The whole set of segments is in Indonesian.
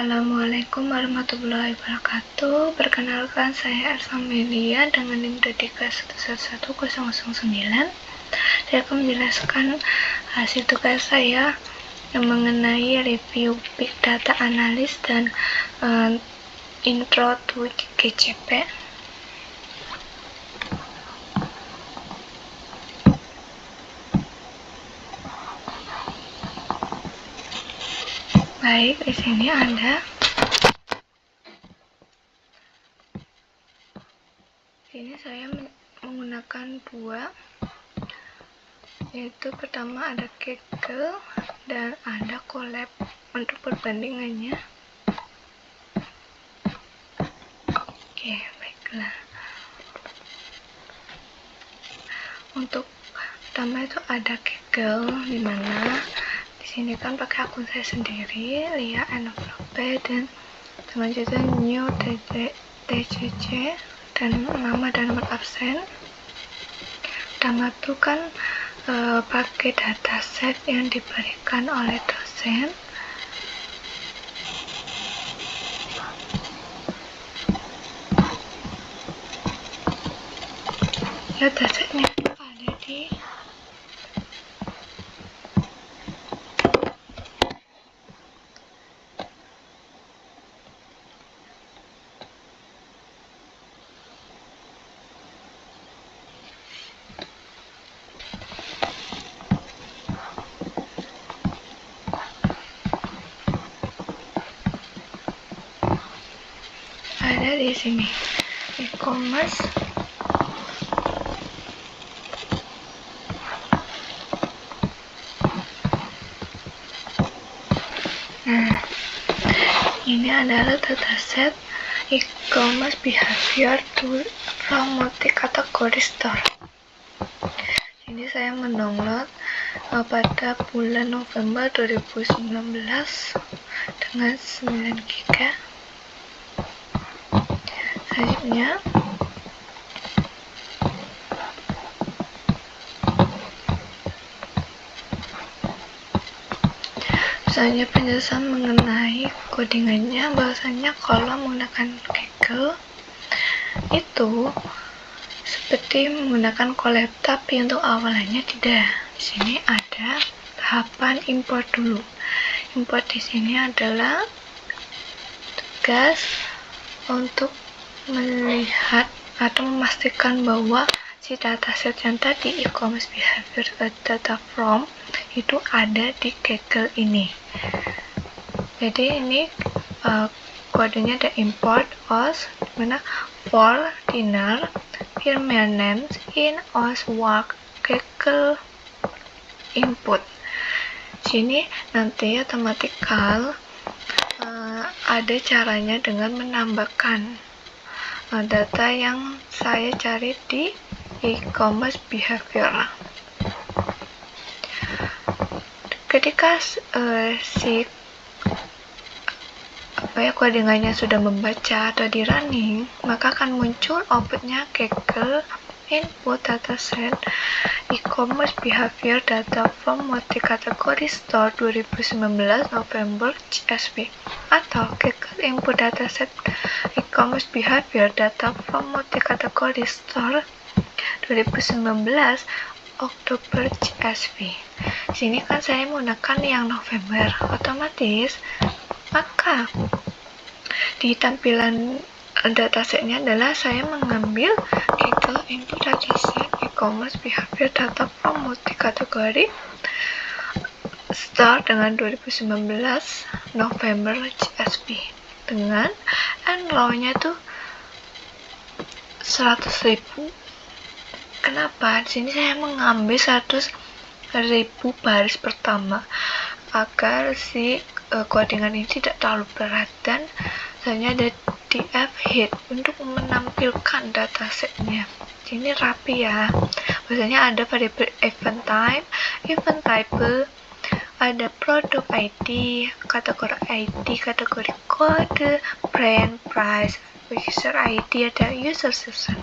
Assalamualaikum warahmatullahi wabarakatuh. Perkenalkan, saya Elsa Melia dengan NIM Dedika 111009. Saya akan menjelaskan hasil tugas saya yang mengenai review Big Data Analysis dan Intro to GCP. Baik, di sini ada. Ini saya menggunakan dua, yaitu pertama ada Kaggle dan ada Colab untuk perbandingannya. Oke, baiklah. Untuk pertama itu ada Kaggle, dimana di sini kan pakai akun saya sendiri, Lia Envelope, dan selanjutnya new TCC dan nama dan nomor absen. Pertama itu kan pakai dataset yang diberikan oleh dosen. Ya, datasetnya ada di sini e-commerce. Ini adalah dataset e-commerce behavior from multi-category store. Ini saya mendownload pada bulan November 2019 dengan 9 GB. Selanjutnya penjelasan mengenai codingannya, bahwasanya kalau menggunakan Kaggle itu seperti menggunakan Colab, tapi untuk awalannya tidak. Di sini ada tahapan import dulu. Import di sini adalah tugas untuk melihat atau memastikan bahwa si dataset yang tadi e-commerce behavior data from itu ada di Kaggle ini. Jadi ini kodenya ada import os, dimana for dinner firmware names in os work Kaggle input. Sini nanti automatikal ada caranya dengan menambahkan data yang saya cari di e-commerce behavior. Ketika codingannya sudah membaca atau di running, maka akan muncul outputnya Kaggle input dataset e-commerce behavior data from multi-category store 2019 November CSV, atau Kaggle input dataset e-commerce behavior data from multi-category store 2019 Oktober CSV. Sini kan saya menggunakan yang November, otomatis maka di tampilan datasetnya adalah saya mengambil Kaggle input dataset e-commerce behavior data from multi-category start dengan 2019 November CSV dengan enrollnya tuh 100.000. Kenapa? Di sini saya mengambil 100.000 baris pertama agar si codingan ini tidak terlalu berat, dan hanya ada df head untuk menampilkan datasetnya. Ini rapi ya. Biasanya ada variable event type, ada product ID, kategori kode, brand, price, user ID, ada user session.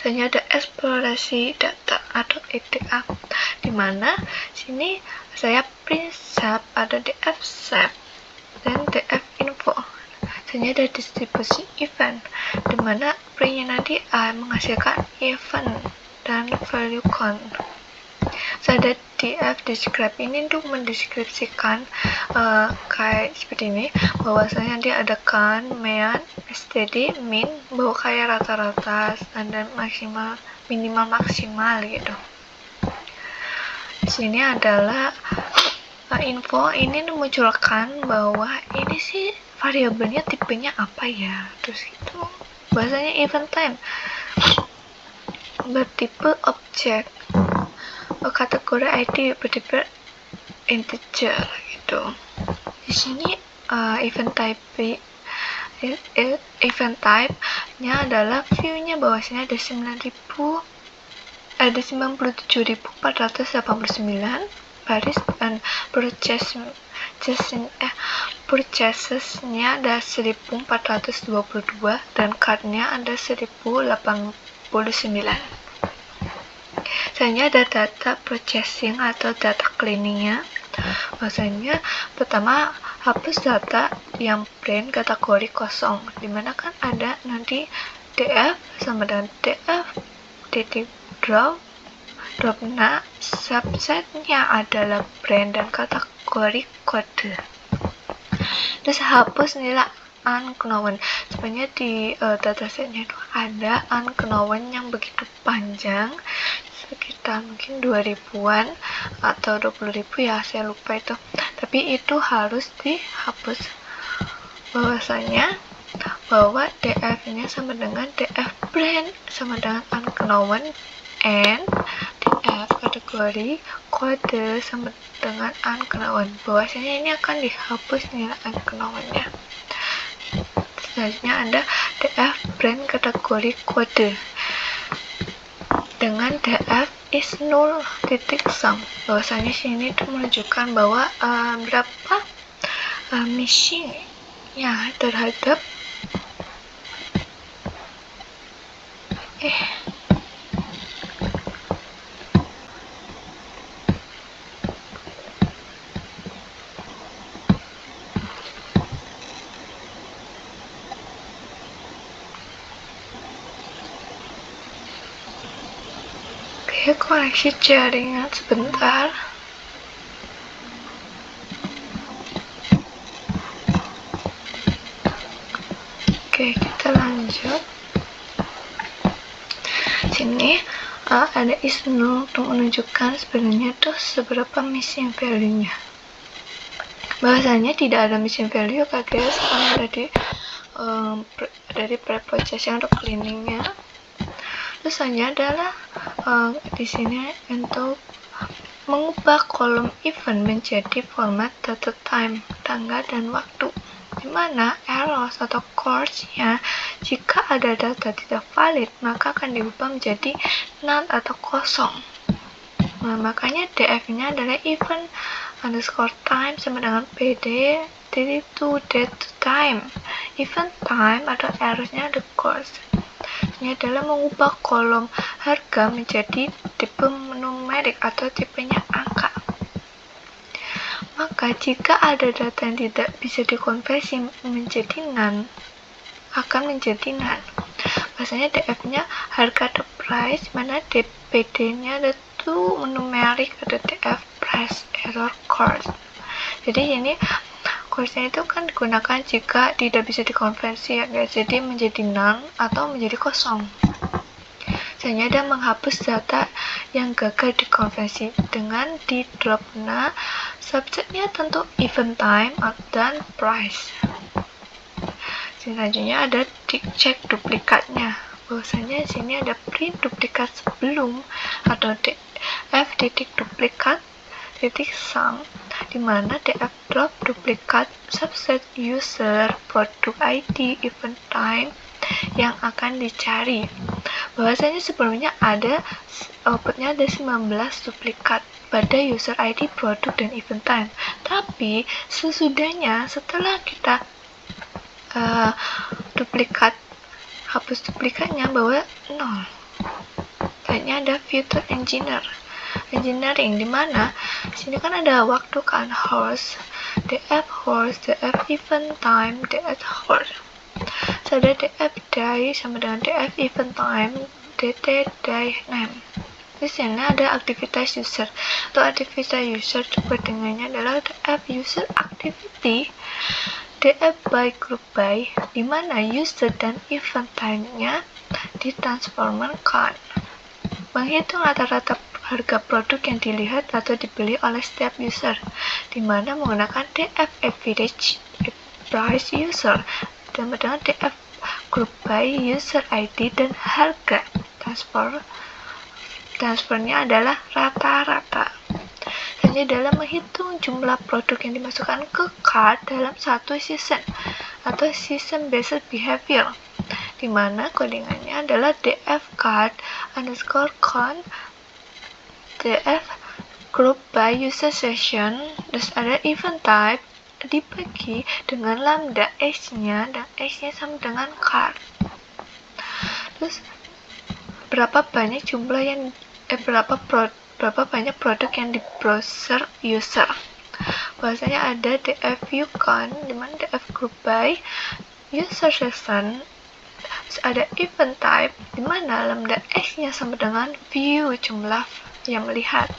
Selanjutnya ada eksplorasi data atau EDA, dimana sini saya print SAP atau DF SAP dan df info. Selanjutnya ada distribusi event, dimana print-nya nanti menghasilkan event dan value count. Ada df describe ini untuk mendeskripsikan kayak seperti ini, bahwasanya dia ada count, mean, std, min, bahwa kayak rata-rata, standar, maksimal, minimal, maksimal gitu. Di sini adalah info ini memunculkan bahwa ini sih variabelnya tipenya apa ya, terus itu bahasanya event time bertipe objek, kategori ID bertipe integer gitu. Di sini event type-nya adalah view-nya bahwasanya ada 97.489 baris, dan purchasesnya ada 1.422 dan card-nya ada 1.089. Selanjutnya ada data processing atau data cleaning-nya. Bahwasanya pertama hapus data yang brand kategori kosong, dimana kan ada nanti df sama dengan df titik dropnya subsetnya adalah brand dan kategori kode. Terus hapus nilai unknown. Sebenarnya di datasetnya itu ada unknown yang begitu panjang, sekitar mungkin 2000-an atau 20.000 ya, saya lupa itu. Tapi itu harus dihapus. Bahwasanya bahwa df-nya sama dengan df brand sama dengan unknown, and df kategori kode sama dengan unknown. Bahwasanya ini akan dihapus nilai unknown-nya. Selanjutnya ada df brand kategori kode dengan df is null titik sum. Bahwasanya sini itu menunjukkan bahwa berapa missing-nya terhadap koneksi jaringan sebentar. Oke, kita lanjut. Sini ada is null untuk menunjukkan sebenarnya tuh seberapa missing value-nya. Bahasanya tidak ada missing value guys, karena dari preprocessing atau cleaning-nya. Terus hanya adalah di sini untuk mengubah kolom event menjadi format data time, tanggal dan waktu, dimana errors atau course-nya jika ada data tidak valid maka akan diubah menjadi null atau kosong. Nah, makanya df-nya adalah event underscore time sama dengan pd to date to time. Event time atau errors-nya ada course. Ini adalah mengubah kolom harga menjadi tipe numerik atau tipenya angka. Maka jika ada data yang tidak bisa dikonversi menjadi none, akan menjadi none. Biasanya df-nya harga atau price, mana dpd-nya ada to numerik atau df price error course. Jadi ini course-nya itu kan digunakan jika tidak bisa dikonversi ya guys, jadi menjadi null atau menjadi kosong. Selanjutnya ada menghapus data yang gagal dikonversi dengan di drop-nya subjeknya tentu event time dan price. Selanjutnya ada cek duplikatnya. Bahwasanya sini ada print duplikat sebelum atau df titik duplikat titik sum, dimana df drop duplikat subset user product ID event time yang akan dicari. Bahwasanya sebelumnya ada outputnya ada 19 duplikat pada user ID produk dan event time, tapi sesudahnya setelah kita hapus duplikatnya bahwa 0. Selanjutnya ada filter engineer. engineering, di mana di sini kan ada waktu kan, horse, df event time, df horse. So, ada df day sama dengan df event time, dt day name. Di sini ada aktivitas user. Untuk aktivitas user kepentingannya adalah df user activity, df by group by, di mana user dan event time-nya ditransformkan. Menghitung rata-rata harga produk yang dilihat atau dibeli oleh setiap user, di mana menggunakan df average price user dan dengan df group by user ID dan harga transfernya adalah rata-rata. Hanya dalam menghitung jumlah produk yang dimasukkan ke cart dalam satu season atau season based behavior, di mana codingannya adalah df cart underscore count, df group by user session, terus ada event type dibagi dengan lambda x-nya, dan x-nya sama dengan cart. Terus berapa banyak jumlah yang berapa banyak produk yang di browser user. Bahwasanya ada df view count, di mana df group by user session, terus ada event type, di mana lambda x-nya sama dengan view, jumlah yang melihat.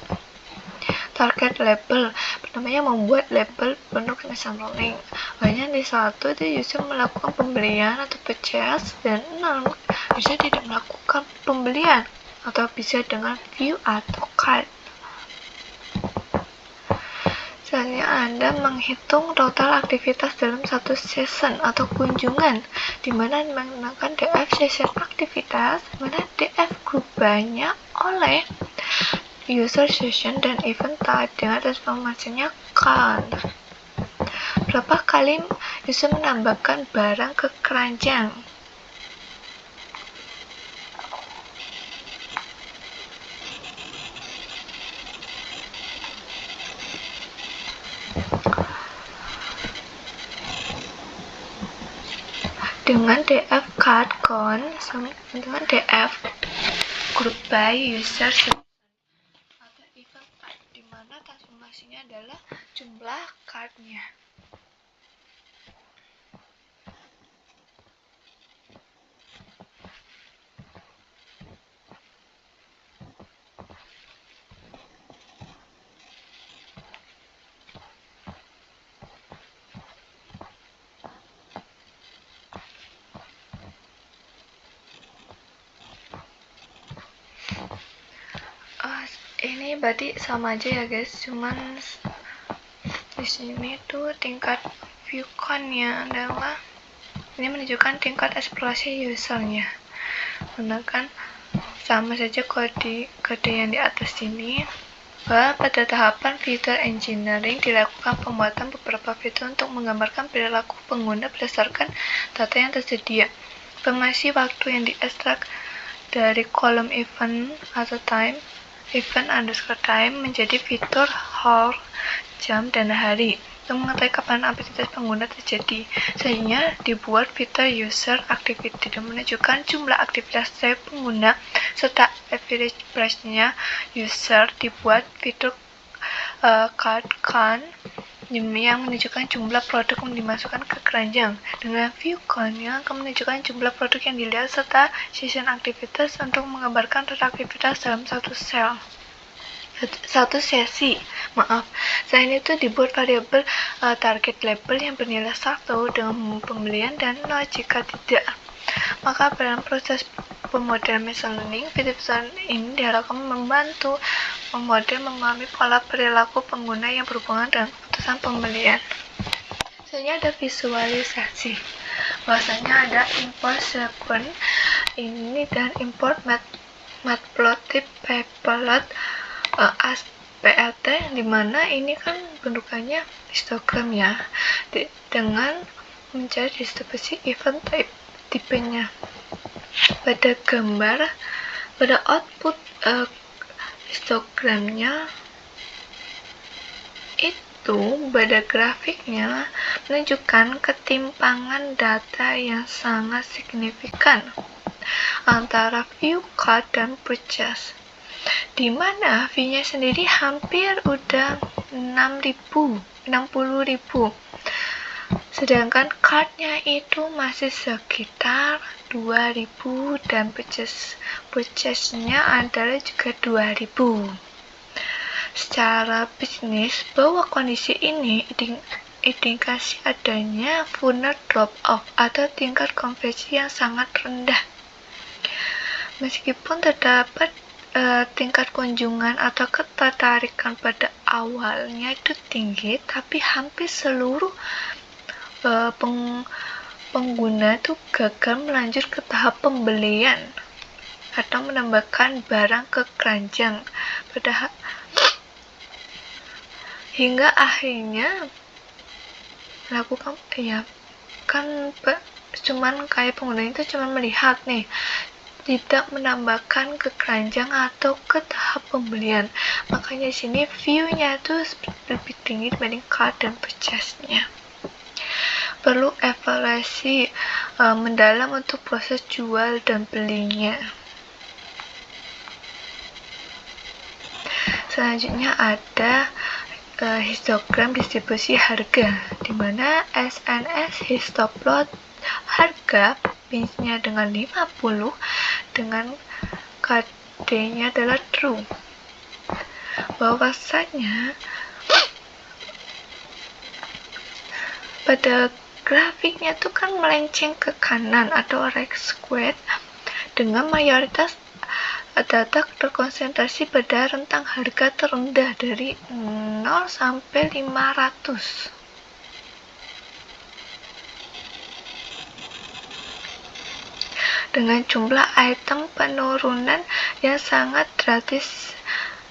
Target label, pertamanya membuat label bentuk machine learning. Hanya di satu itu user melakukan pembelian atau purchase, dan 6 user tidak melakukan pembelian atau bisa dengan view atau cart. Selanjutnya Anda menghitung total aktivitas dalam satu session atau kunjungan, di mana menggunakan df session aktivitas, di mana df group banyak oleh user session dan event type dengan transformasinya count. Berapa kali user menambahkan barang ke keranjang? Dengan df cart count sama dengan df group by user atau event type, di mana transformasinya adalah jumlah card-nya. Ini berarti sama aja ya guys, cuman di sini tuh tingkat view count-nya adalah ini menunjukkan tingkat eksplorasi usernya. Menggunakan sama saja kode yang di atas ini, bahwa pada tahapan fitur engineering dilakukan pembuatan beberapa fitur untuk menggambarkan perilaku pengguna berdasarkan data yang tersedia. Informasi waktu yang diekstrak dari kolom event atau time, event underscore time, menjadi fitur hour, jam, dan hari untuk mengetahui kapan aktivitas pengguna terjadi. Selanjutnya dibuat fitur user activity dan menunjukkan jumlah aktivitas setiap pengguna serta average price-nya user. Dibuat fitur cart count yang menunjukkan jumlah produk yang dimasukkan ke keranjang. Dengan view count yang akan menunjukkan jumlah produk yang dilihat serta session aktivitas untuk menggambarkan total aktivitas dalam satu sesi. Selain itu dibuat variabel target label yang bernilai 1 dengan pembelian dan 0 jika tidak. Maka dalam proses pemodelan machine learning, fitur ini diharapkan membantu pemodel memahami pola perilaku pengguna yang berhubungan dengan keputusan pembelian. Selanjutnya ada visualisasi. Bahwasanya ada import sequence ini dan import matplotlib pplot as PLT, dimana ini kan bentukannya histogram ya, dengan mencari distribusi event type tipenya. Pada gambar, pada output histogramnya itu pada grafiknya menunjukkan ketimpangan data yang sangat signifikan antara view card dan purchase. dimana fee-nya sendiri hampir udah 60.000, sedangkan card-nya itu masih sekitar 2.000 dan purchase-nya adalah juga 2.000. Secara bisnis, bahwa kondisi ini indikasi adanya funnel drop-off atau tingkat konversi yang sangat rendah. Meskipun terdapat tingkat kunjungan atau ketertarikan pada awalnya itu tinggi, tapi hampir seluruh pengguna itu gagal melanjut ke tahap pembelian atau menambahkan barang ke keranjang hingga akhirnya lakukan cuman kayak pengguna itu cuman melihat nih, tidak menambahkan ke keranjang atau ke tahap pembelian. Makanya sini view-nya itu lebih tinggi dibanding cart dan purchase-nya. Perlu evaluasi mendalam untuk proses jual dan belinya. Selanjutnya ada histogram distribusi harga, di mana SNS histoplot harga pinch-nya dengan 50 dengan KD-nya adalah true. Bahwasanya pada grafiknya tuh kan melenceng ke kanan atau right squared dengan mayoritas data terkonsentrasi pada rentang harga terendah dari 0 sampai 500. Dengan jumlah item penurunan yang sangat drastis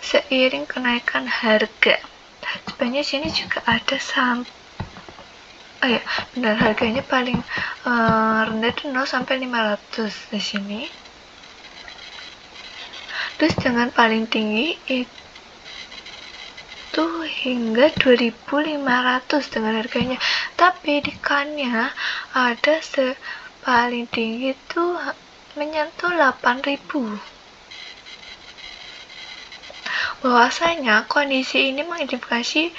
seiring kenaikan harga. Sebenarnya sini juga ada harganya paling rendah itu 0 sampai 500 di sini. Terus dengan paling tinggi itu hingga 2.500 dengan harganya. Tapi di kan-nya ada paling tinggi itu menyentuh 8.000. Bahwasanya kondisi ini mengindikasi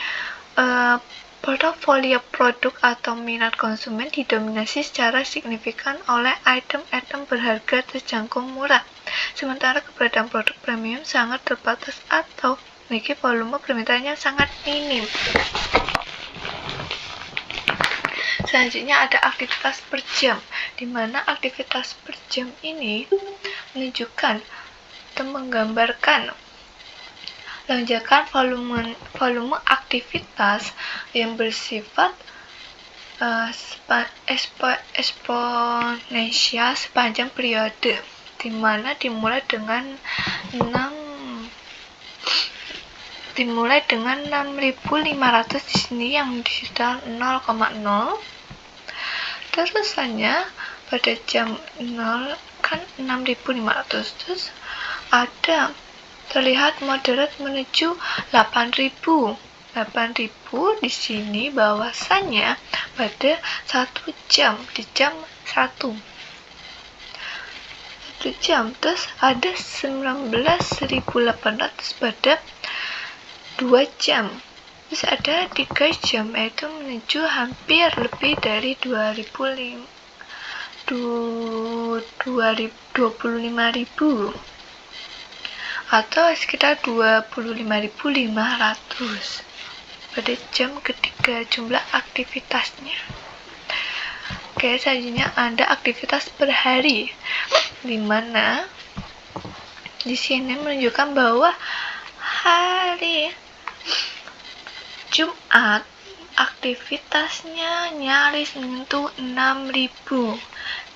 portofolio produk atau minat konsumen didominasi secara signifikan oleh item-item berharga terjangkau murah, sementara keberadaan produk premium sangat terbatas atau memiliki volume permintaan yang sangat minim. Selanjutnya ada aktivitas per jam, di mana aktivitas per jam ini menunjukkan atau menggambarkan lonjakan volume aktivitas yang bersifat eksponensial sepanjang periode, di mana dimulai dengan 6.500 di sini yang di sekitar 0,0. Terusannya pada jam 0 kan 6.500, terus ada terlihat moderat menuju 8.000 di sini, bahwasannya pada 1 jam di jam 1 jam, terus ada 19.800 pada 2 jam, terus ada 3 jam yaitu menuju hampir lebih dari 25.000 atau sekitar 25.500 pada jam ketiga jumlah aktivitasnya. Oke, selanjutnya ada aktivitas per hari, di mana di sini menunjukkan bahwa hari Jumat aktivitasnya nyaris menyentuh 6.000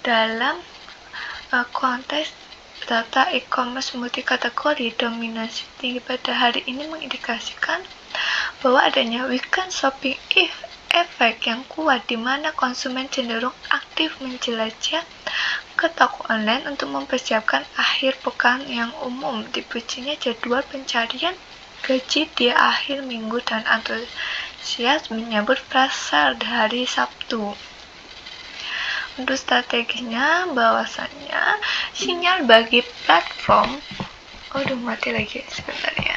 dalam konteks data e-commerce multi-kategori. Dominasi tinggi pada hari ini mengindikasikan bahwa adanya weekend shopping efek yang kuat, di mana konsumen cenderung aktif menjelajah ke toko online untuk mempersiapkan akhir pekan yang umum dibucinya jadwal pencarian gaji di akhir minggu dan antusias menyambut Flash Sale hari Sabtu. Untuk strateginya, bahwasannya sinyal bagi platform Oh, udah mati lagi, sebentar ya.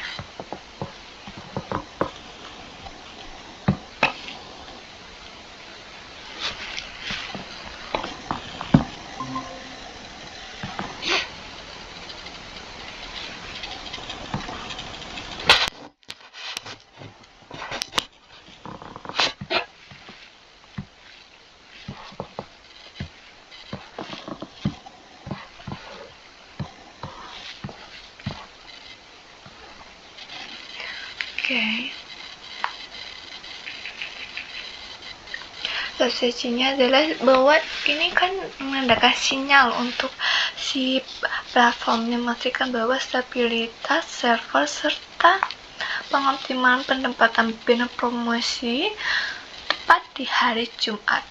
Oke. Strateginya adalah bahwa ini kan menandakan sinyal untuk si platform memastikan bahwa stabilitas server serta pengoptimalan penempatan banner promosi tepat di hari Jumat,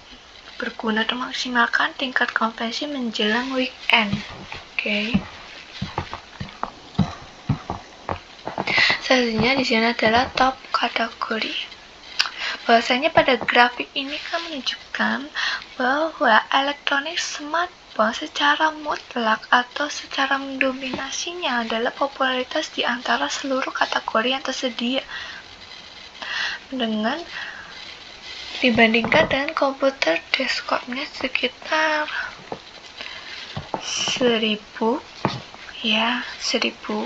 berguna untuk memaksimalkan tingkat konversi menjelang weekend. Oke. Selanjutnya di sini adalah top kategori. Bahwasanya pada grafik ini kan menunjukkan bahwa elektronik smartphone secara mutlak atau secara mendominasinya adalah popularitas di antara seluruh kategori yang tersedia. Dengan dibandingkan dengan komputer desktopnya sekitar 1000 ya, 1000.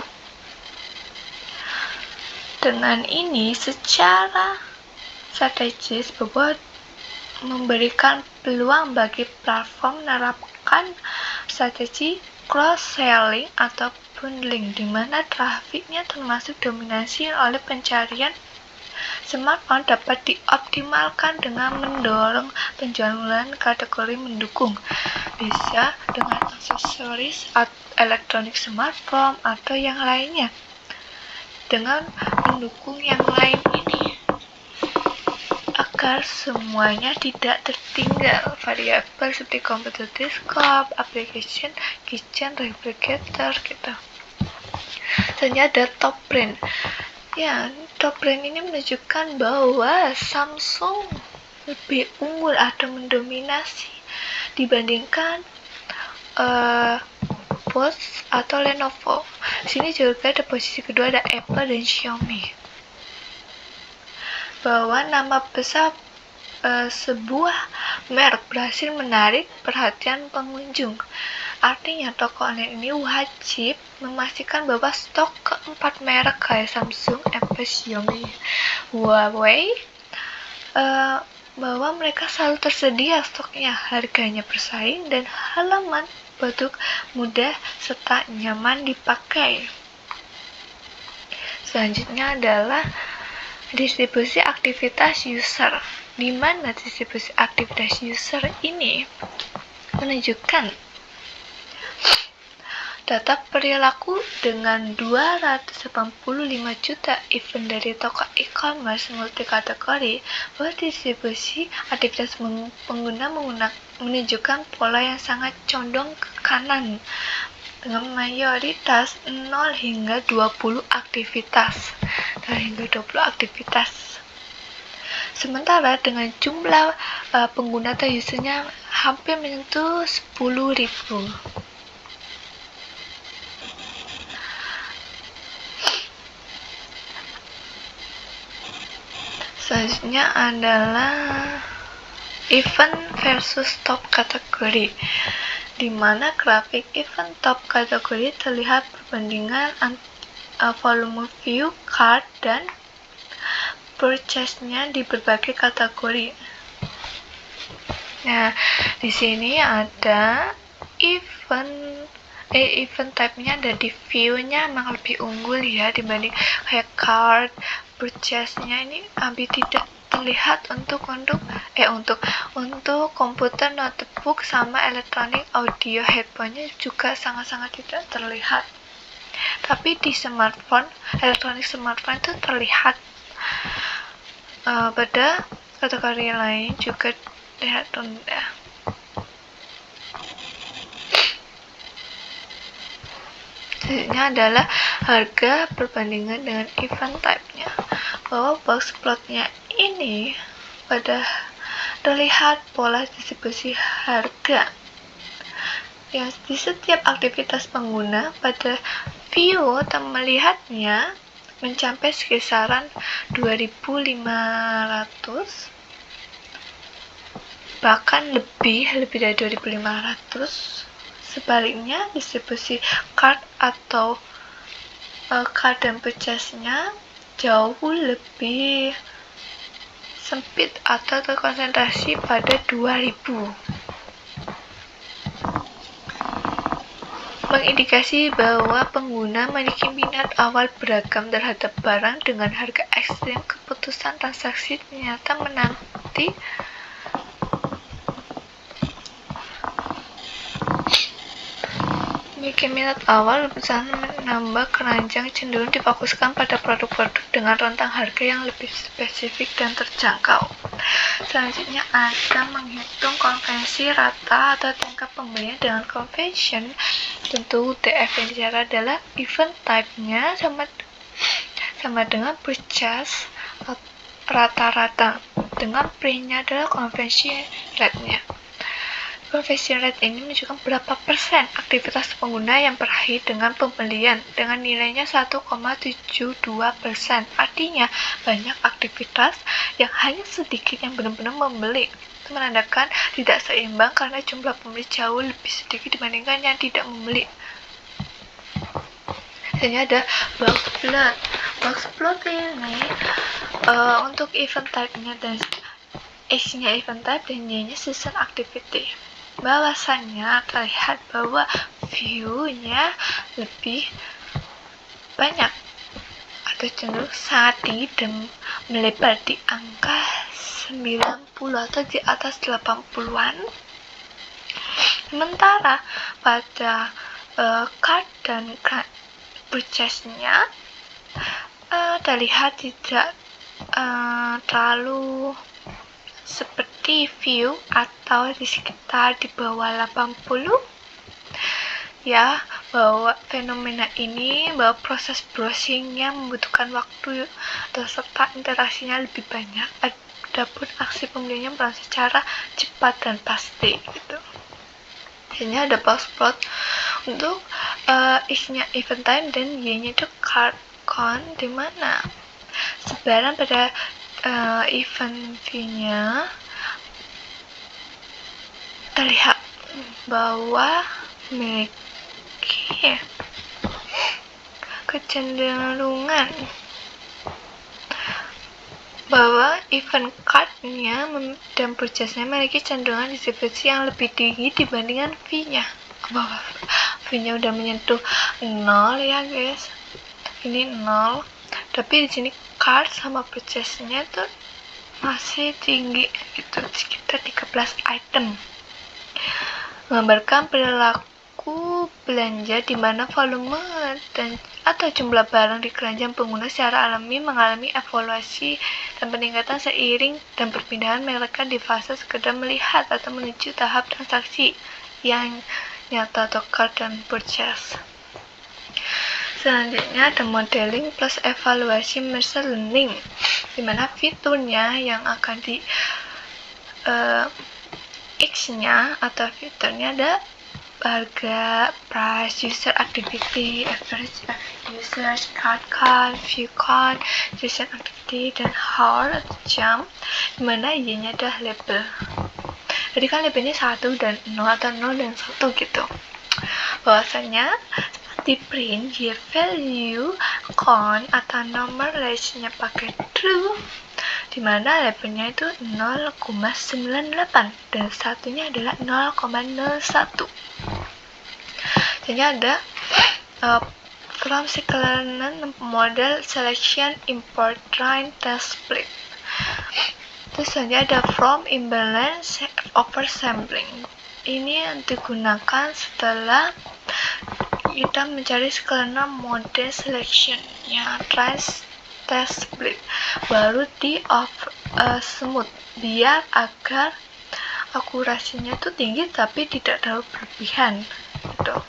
Dengan ini secara strategis bahwa memberikan peluang bagi platform menerapkan strategi cross-selling atau bundling, di mana trafiknya termasuk dominasi oleh pencarian smartphone dapat dioptimalkan dengan mendorong penjualan kategori mendukung, bisa dengan aksesoris elektronik smartphone atau yang lainnya. Dengan mendukung yang lain ini agar semuanya tidak tertinggal variabel seperti komputer desktop, application, kitchen, refrigerator gitu. Selanjutnya ada top brand. Ya, top brand ini menunjukkan bahwa Samsung lebih unggul atau mendominasi dibandingkan Bosch atau Lenovo. Di sini juga ada posisi kedua ada Apple dan Xiaomi. Bahwa nama besar sebuah merek berhasil menarik perhatian pengunjung. Artinya toko online ini wajib memastikan bahwa stok keempat merek kayak Samsung, Apple, Xiaomi, Huawei bahwa mereka selalu tersedia stoknya, harganya bersaing dan halaman bentuk mudah serta nyaman dipakai. Selanjutnya adalah distribusi aktivitas user, di mana distribusi aktivitas user ini menunjukkan data perilaku dengan 285 juta event dari toko e-commerce multi-kategori, bahwa distribusi aktivitas pengguna menunjukkan pola yang sangat condong ke kanan dengan mayoritas 0 hingga 20 aktivitas. Sementara dengan jumlah pengguna atau usernya hampir menyentuh 10.000. Selanjutnya adalah event versus top kategori, di mana grafik event top kategori terlihat perbandingan volume view, card, dan purchase-nya di berbagai kategori. Nah, di sini ada event type-nya ada di view-nya memang lebih unggul ya dibanding kayak card, purchase-nya ini lebih tidak terlihat untuk komputer, notebook sama elektronik audio headphone-nya juga sangat-sangat tidak terlihat. Tapi di elektronik smartphone itu terlihat. Pada kategori lain juga terlihat rendah. Selanjutnya adalah harga perbandingan dengan event type-nya, bahwa box plot-nya ini pada terlihat pola distribusi harga yang di setiap aktivitas pengguna pada view atau melihatnya mencapai kisaran 2.500, bahkan lebih dari 2.500. Sebaliknya, distribusi card atau card dan purchase-nya jauh lebih sempit atau terkonsentrasi pada 2.000. Mengindikasi bahwa pengguna memiliki minat awal beragam terhadap barang dengan harga ekstrim. Keputusan transaksi ternyata menanti memiliki minat awal, keputusan menambah keranjang cenderung difokuskan pada produk-produk dengan rentang harga yang lebih spesifik dan terjangkau. Selanjutnya ada menghitung konvensi rata atau tingkat pembelian dengan convention. Tentu TF yang dicari adalah event type-nya sama dengan purchase rata-rata, dengan pre-nya adalah convention rate-nya. Conversion rate ini menunjukkan berapa persen aktivitas pengguna yang berakhir dengan pembelian dengan nilainya 1,72%. Artinya banyak aktivitas yang hanya sedikit yang benar-benar membeli. Itu menandakan tidak seimbang karena jumlah pembeli jauh lebih sedikit dibandingkan yang tidak membeli. Selanjutnya ada box plot. Box plot ini untuk event type-nya dan X-nya event type dan Y-nya season activity. Bahwasannya terlihat bahwa view-nya lebih banyak atau cenderung sangat tinggi dan melebar di angka 90 atau di atas 80-an. Sementara pada card dan purchase-nya terlihat tidak terlalu seperti view atau di sekitar di bawah 80, ya, bahwa fenomena ini bahwa proses browsingnya membutuhkan waktu atau serta interaksinya lebih banyak, adapun aksi pembeliannya berlangsung secara cepat dan pasti gitu. Hanya ada box plot untuk X-nya event time dan Y-nya itu card count, di mana sebaran pada event view-nya terlihat bahwa memiliki kecenderungan bahwa event card-nya dan purchase-nya memiliki cenderungan distribusi yang lebih tinggi dibandingkan fee-nya. Bahwa fee-nya udah menyentuh 0 ya guys, ini 0, tapi di sini card sama purchase-nya tuh masih tinggi gitu, sekitar 13 item. Menggambarkan perilaku belanja di mana volume dan atau jumlah barang di keranjang pengguna secara alami mengalami evaluasi dan peningkatan seiring dan perpindahan mereka di fase sekedar melihat atau menuju tahap transaksi yang nyata atau card dan purchase. Selanjutnya ada modeling plus evaluasi machine learning, di mana fiturnya yang akan di X-nya atau fiturnya ada harga, price, user activity, average users, card count, view count, session activity, dan hour atau jam, di mana Y-nya ada label. Jadi kan labelnya 1 dan 0 atau 0 dan 1 gitu. Bahwasanya di print Y value count atau nomor range-nya pakai true, dimana labelnya itu 0,98 dan satunya adalah 0,01. Jadi ada from scikit-learn model selection import train test split. Terus saja ada from imbalance oversampling. Ini yang digunakan setelah kita mencari skala model selection yang test split, baru di smooth biar agar akurasinya itu tinggi tapi tidak terlalu berlebihan gitu.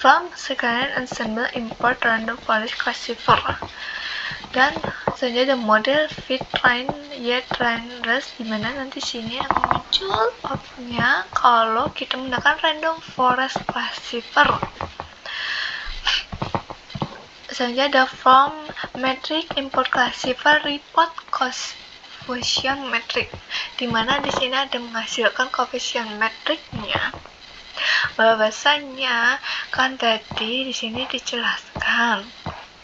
From scikit-learn ensemble import random forest classifier. Dan selanjutnya ada model fit train yet train rest, dimana nanti sini akan muncul opsinya kalau kita menggunakan random forest classifier. Selanjutnya ada form metric, import classifier, report coefficient metric, dimana di sini ada menghasilkan coefficient metricnya. Bahwasanya kan tadi di sini dijelaskan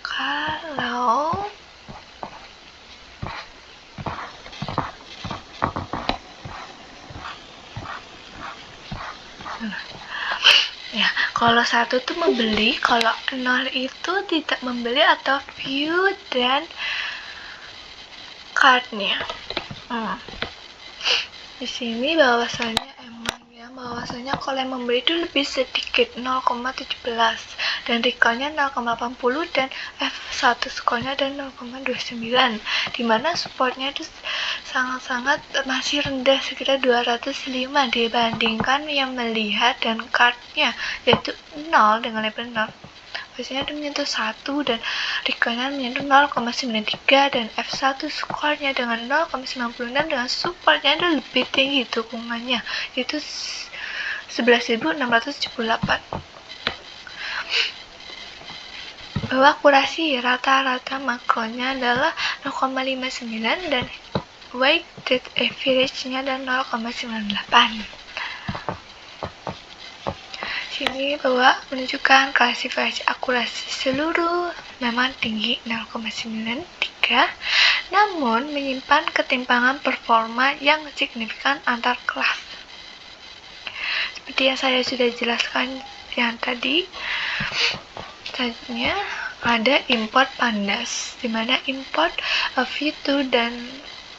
kalau ya, kalau satu tuh membeli, kalau 0 itu tidak membeli atau view dan cardnya. Di sini bahwasanya bahwasanya kalau yang membeli itu lebih sedikit 0,17 dan recallnya 0,80 dan F1 skornya ada 0,29, dimana supportnya itu sangat-sangat masih rendah sekitar 205 dibandingkan yang melihat dan cardnya yaitu 0 dengan label 0. Biasanya itu menyentuh 1 dan recallnya menyentuh 0,93 dan F1 skornya dengan 0,96 dengan supportnya itu lebih tinggi dukungannya yaitu 11.678. Bahwa akurasi rata-rata makronya adalah 0,59 dan weighted average-nya adalah 0,98. Sini bahwa menunjukkan klasifikasi akurasi seluruh memang tinggi 0,93, namun menyimpan ketimpangan performa yang signifikan antar kelas. Seperti yang saya sudah jelaskan yang tadi, selanjutnya ada import pandas, di mana import V2 dan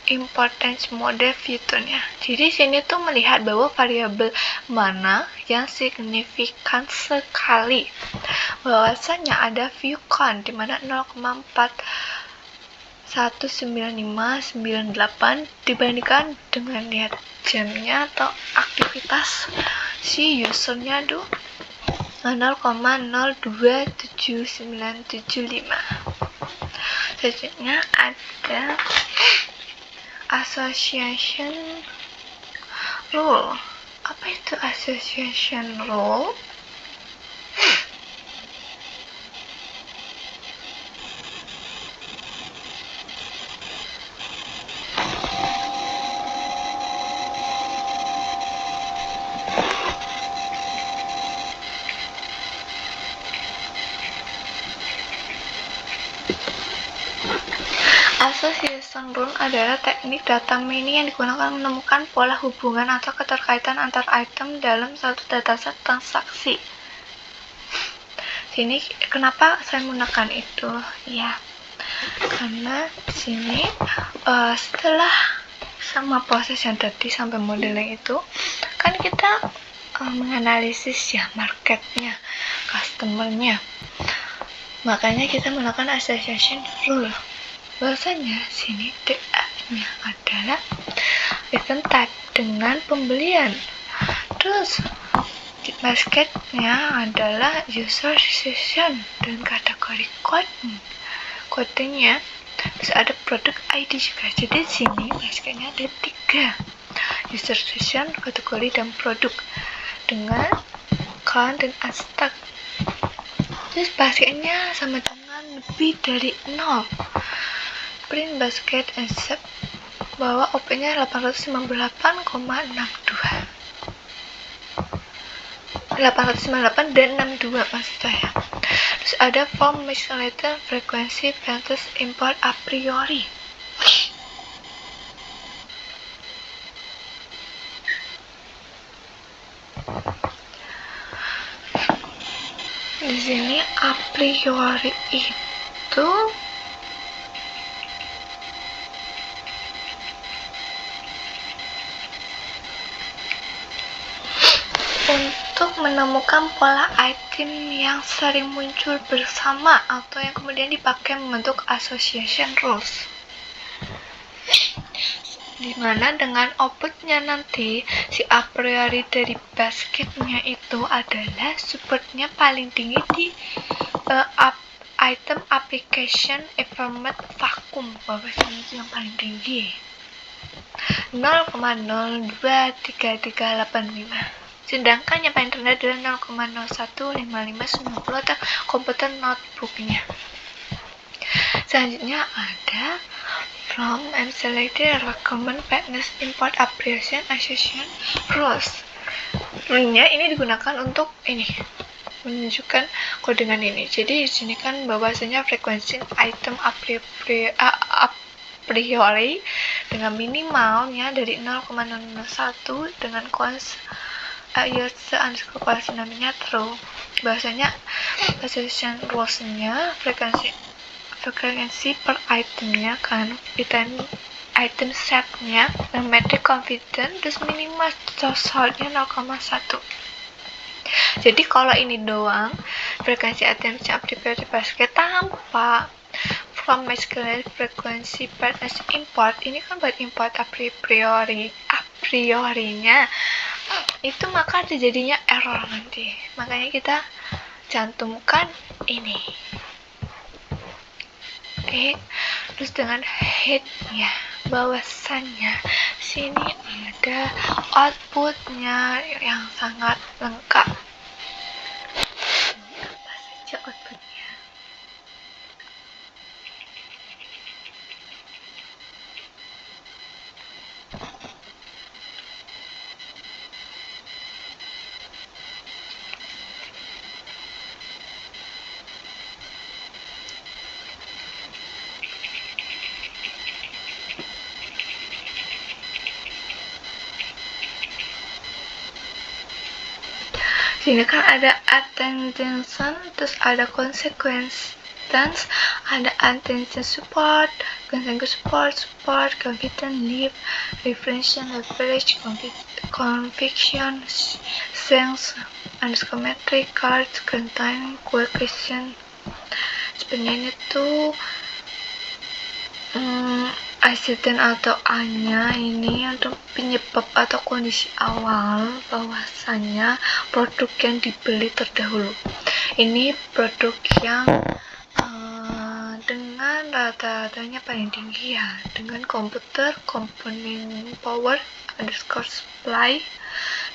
importance model V2-nya. Jadi sini tuh melihat bahwa variabel mana yang signifikan sekali. Bahwasanya ada view count di mana 0,419598 dibandingkan dengan lihat jamnya atau aktivitas si usernya tuh 0,027975. Selanjutnya ada association rule. Apa itu association rule? Association rule adalah teknik data mining yang digunakan menemukan pola hubungan atau keterkaitan antar item dalam suatu dataset transaksi. Sini kenapa saya menggunakan itu? Ya, karena di sini setelah sama proses yang tadi sampai modeling itu, kan kita menganalisis ya marketnya, customernya. Makanya kita menggunakan association rule. Bahwasanya sini TA-nya adalah item type dengan pembelian. Terus basketnya adalah user session dan kategori kodenya. Terus ada produk ID juga. Jadi sini basketnya ada 3, user session, kategori dan produk dengan count dan unstack. Terus basketnya sama dengan lebih dari 0. Print basket accept bahwa OP-nya 898 dan 62 maksud saya. Terus ada form miscalculated frequency versus import a priori. Di sini a priori itu untuk menemukan pola item yang sering muncul bersama atau yang kemudian dipakai membentuk association rules. Dimana dengan outputnya nanti si a priori dari basketnya itu adalah supportnya paling tinggi di item application environment vacuum, bahwasanya itu yang paling tinggi 0,023385. Sedangkan yang paling rendah adalah 0,015590 atau komputer notebooknya. Selanjutnya ada from and selected recommend fairness import appreciation association rules. Rule-nya ini digunakan untuk menunjukkan kodean ini. Jadi di sini kan bahwasanya frekuensi item a priori dengan minimalnya dari 0,001 dengan cons namanya true. Bahwasanya association rules-nya frekuensi per itemnya kan item setnya dan metric confidence terus minimal thresholdnya 0,1. Jadi kalau ini doang frekuensi item a priori basket tanpa from masculine frekuensi fairness import, ini kan buat import a priorinya itu, maka terjadinya error nanti. Makanya kita cantumkan ini. Oke, terus dengan headnya bahwasannya sini ada outputnya yang sangat lengkap. Apa saja outputnya? Sini kan ada attention, terus ada consequence, ada attention support, confidence leap, reflection, leverage, conviction, sense, underscore metric, cards, contain, coefficient. Sebenarnya ini tuh asisten atau A-nya ini untuk penyebab atau kondisi awal bahwasannya produk yang dibeli terdahulu. Ini produk yang dengan rata-ratanya paling tinggi ya, dengan komputer komponen power underscore supply,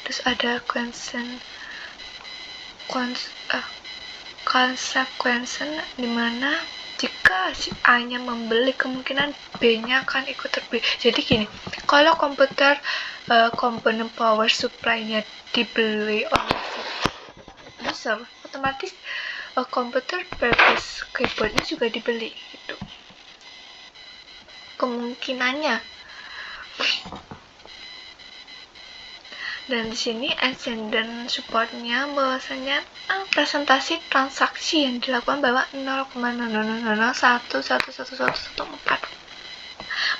terus ada consequence dimana jika si A-nya membeli, kemungkinan B-nya akan ikut terbeli. Jadi gini, kalau komputer komponen power supply-nya dibeli oleh si user, otomatis komputer purpose keyboard-nya juga dibeli gitu. Kemungkinannya. Dan di sini ascendant supportnya bahwasanya presentasi transaksi yang dilakukan bahwa 0,000111114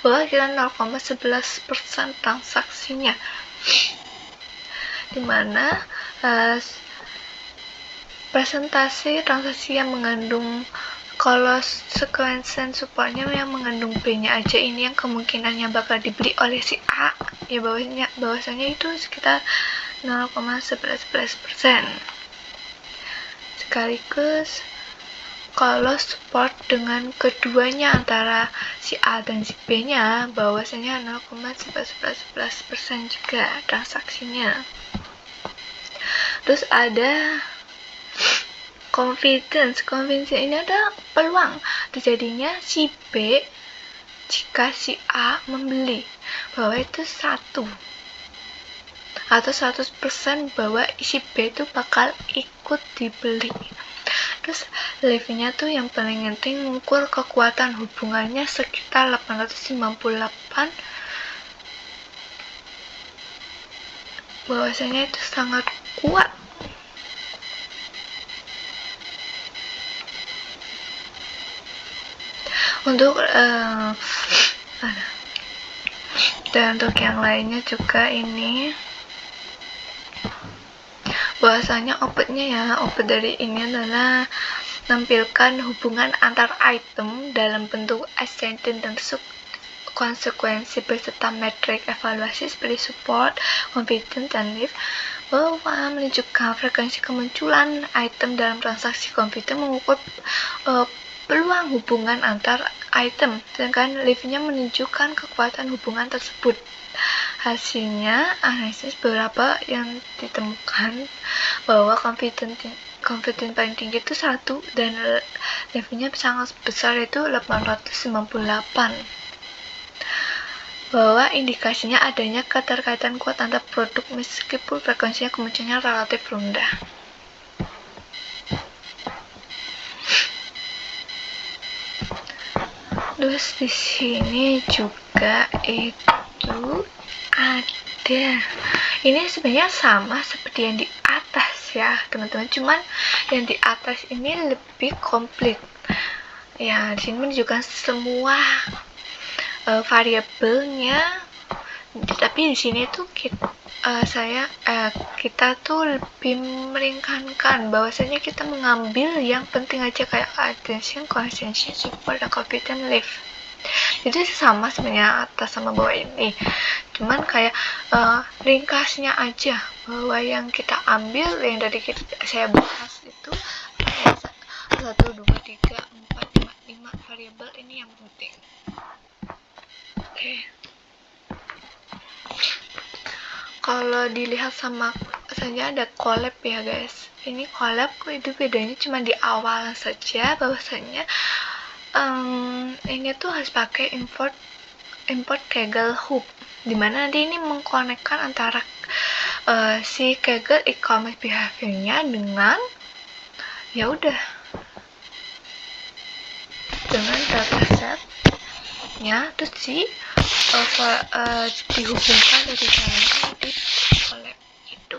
bahwa kita 0,11% transaksinya, dimana presentasi transaksi yang mengandung, kalau sequence supportnya yang mengandung B-nya aja, ini yang kemungkinannya bakal dibeli oleh si A ya, bahwasanya itu sekitar 0,11%. Sekaligus kalau support dengan keduanya antara si A dan si B-nya, bahwasanya 0,11% juga transaksinya. Terus ada confidence ini ada peluang terjadinya si B jika si A membeli, bahwa itu 1 atau 100% bahwa si B itu bakal ikut dibeli. Terus levelnya tuh yang paling penting mengukur kekuatan hubungannya sekitar 858, bahwasanya itu sangat kuat. Untuk dan untuk yang lainnya juga ini bahwasanya outputnya output dari ini adalah menampilkan hubungan antar item dalam bentuk ascendant dan konsekuensi beserta metrik evaluasi seperti support, confidence, dan lift, bahwa menunjukkan frekuensi kemunculan item dalam transaksi confidence mengukur peluang hubungan antar item, sedangkan lift-nya menunjukkan kekuatan hubungan tersebut. Hasilnya analisis beberapa yang ditemukan bahwa confidence confidence paling tinggi itu 1 dan levelnya sangat besar itu 898, bahwa indikasinya adanya keterkaitan kuat antar produk meskipun frekuensinya kemunculannya relatif rendah. Terus di sini juga itu ada, ini sebenarnya sama seperti yang di atas ya teman-teman, cuman yang di atas ini lebih komplit ya. Di sini menunjukkan semua variabelnya, tapi di sini tuh kita tuh lebih meringankan, bahwasanya kita mengambil yang penting aja kayak attention, concentration, support, dan confidence lift. Itu sama sebenarnya atas sama bawah ini, cuman kayak ringkasnya aja bahwa yang kita ambil yang dari saya bahas itu 1, 2, 3, 4, 5 variabel ini yang penting. Oke. Kalau dilihat sama saja ada collab ya guys. Ini collab itu bedanya cuma di awal saja, bahwasanya ini tuh harus pakai import Kaggle Hub, dimana nanti ini mengkonekkan antara si Kaggle e-commerce behavior-nya dengan ya udah dengan dataset-nya, terus dihubungkan dari jalan di collab itu.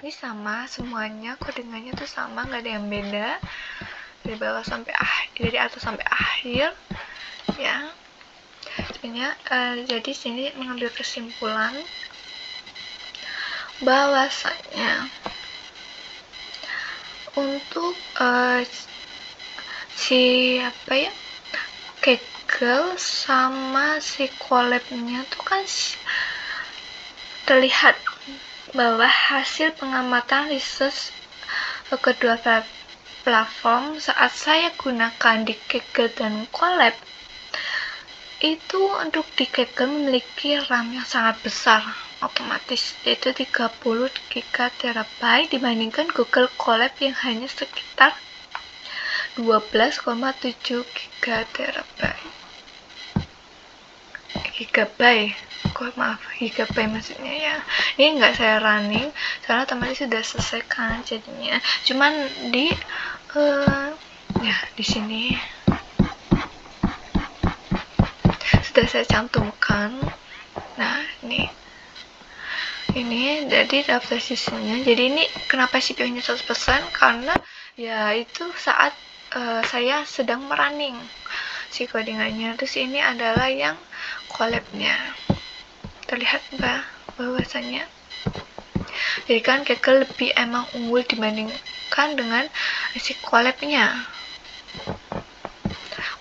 Ini sama semuanya, kodingannya tuh sama, nggak ada yang beda dari bawah sampai dari atas sampai akhir ya. Sebenarnya jadi sini mengambil kesimpulan bahwasanya untuk Kaggle sama si collab-nya tuh kan terlihat bahwa hasil pengamatan research kedua platform saat saya gunakan di Kaggle dan collab itu, untuk di Kaggle memiliki RAM yang sangat besar otomatis, yaitu 30 GB dibandingkan Google Colab yang hanya sekitar 12,7 GB maksudnya ya. Ini nggak saya running karena otomatis sudah selesai kan jadinya, cuman di ya di sini sudah saya cantumkan. Nah ini jadi daftar sisinya. Jadi ini kenapa CPU-nya 100%, karena ya itu saat saya sedang merunning si codingannya. Terus ini adalah yang collab-nya, terlihat bahwasanya jadi kan Kaggle lebih emang unggul dibandingkan dengan si collab-nya.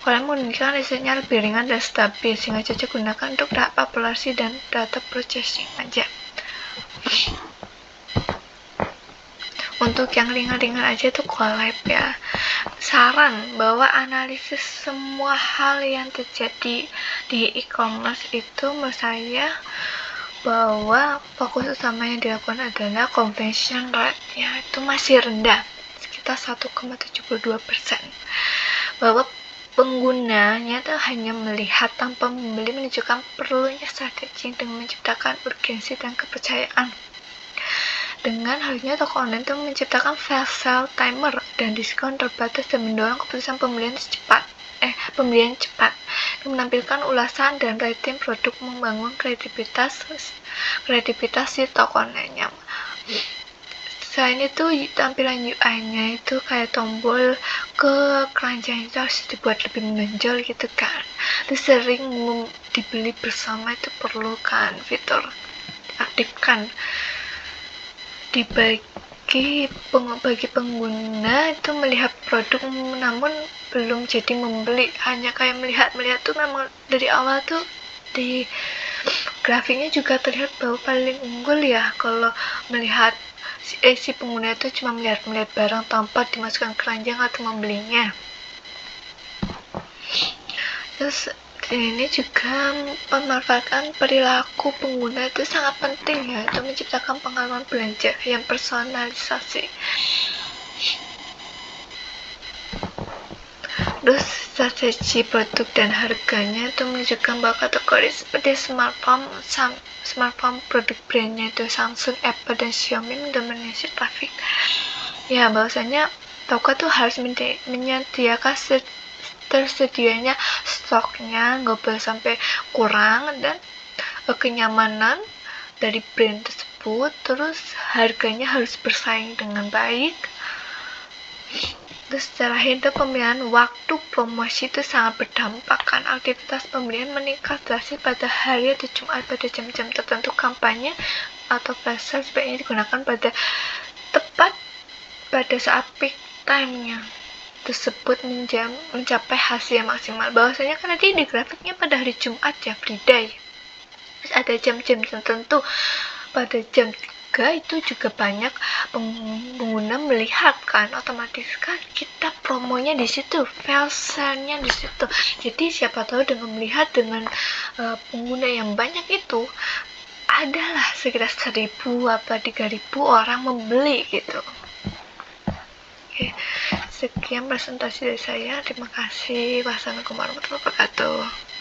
Collab menunjukkan risetnya lebih ringan dan stabil sehingga cocok gunakan untuk tahap populasi dan data processing aja. Untuk yang ringan-ringan aja tuh collab ya. Saran bahwa analisis semua hal yang terjadi di e-commerce itu menurut saya bahwa fokus utama yang dilakukan adalah conversion rate-nya itu masih rendah, sekitar 1,72%. Bahwa penggunanya tuh hanya melihat tanpa membeli, menunjukkan perlunya strategi dengan menciptakan urgensi dan kepercayaan. Dengan halnya toko online itu menciptakan flash sale timer dan diskon terbatas dan mendorong keputusan pembelian cepat. Menampilkan ulasan dan rating produk, membangun kredibilitas si toko online-nya. Selain itu tampilan UI-nya itu kayak tombol ke keranjang itu harus dibuat lebih menonjol gitu kan. Terus sering dibeli bersama itu perlu kan fitur aktifkan. Bagi pengguna itu melihat produk namun belum jadi membeli, hanya kayak melihat tuh memang dari awal tuh di grafiknya juga terlihat bahwa paling unggul ya kalau melihat si pengguna itu cuma melihat barang tanpa dimasukkan keranjang atau membelinya. Terus ini juga memanfaatkan perilaku pengguna itu sangat penting ya, itu menciptakan pengalaman belanja yang personalisasi. Terus strategi produk dan harganya itu menunjukkan bahwa kategori seperti smartphone produk brandnya itu Samsung, Apple, dan Xiaomi mendominasi traffic. Ya, bahwasanya toko tuh harus menyediakan tersedianya stoknya, nggak boleh sampai kurang, dan kenyamanan dari brand tersebut. Terus harganya harus bersaing dengan baik. Terus terakhir itu pemilihan waktu promosi itu sangat berdampak, kan aktivitas pembelian meningkat drastis pada hari atau Jumat pada jam-jam tertentu. Kampanye atau flash sale sebaiknya digunakan tepat pada saat peak time-nya tersebut mencapai hasil yang maksimal. Bahwasanya kan nanti di grafiknya pada hari Jumat ya, Friday. Terus ada jam-jam tertentu pada jam 3 itu juga banyak pengguna melihat, kan otomatis kan kita promonya di situ, flash sale-nya di situ. Jadi siapa tahu dengan melihat dengan pengguna yang banyak itu adalah sekitar 1.000 atau 3.000 orang membeli gitu. Oke, sekian presentasi dari saya. Terima kasih. Wassalamualaikum warahmatullahi wabarakatuh.